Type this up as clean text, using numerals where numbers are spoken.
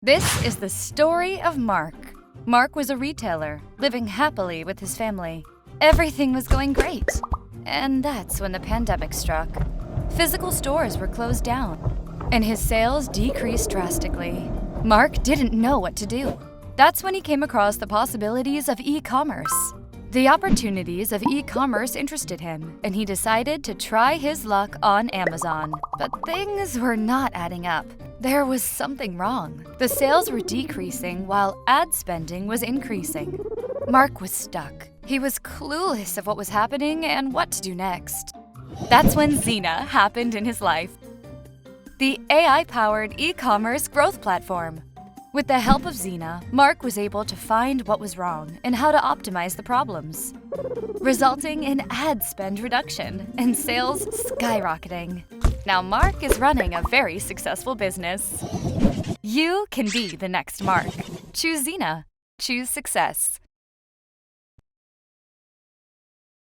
This is the story of Mark. Mark was a retailer, living happily with his family. Everything was going great. And that's when the pandemic struck. Physical stores were closed down, and his sales decreased drastically. Mark didn't know what to do. That's when he came across the possibilities of e-commerce. The opportunities of e-commerce interested him, and he decided to try his luck on Amazon. But things were not adding up. There was something wrong. The sales were decreasing while ad spending was increasing. Mark was stuck. He was clueless of what was happening and what to do next. That's when Xena happened in his life. The AI-powered e-commerce growth platform. With the help of Xena, Mark was able to find what was wrong and how to optimize the problems, resulting in ad spend reduction and sales skyrocketing. Now Mark is running a very successful business. You can be the next Mark. Choose Xena. Choose success.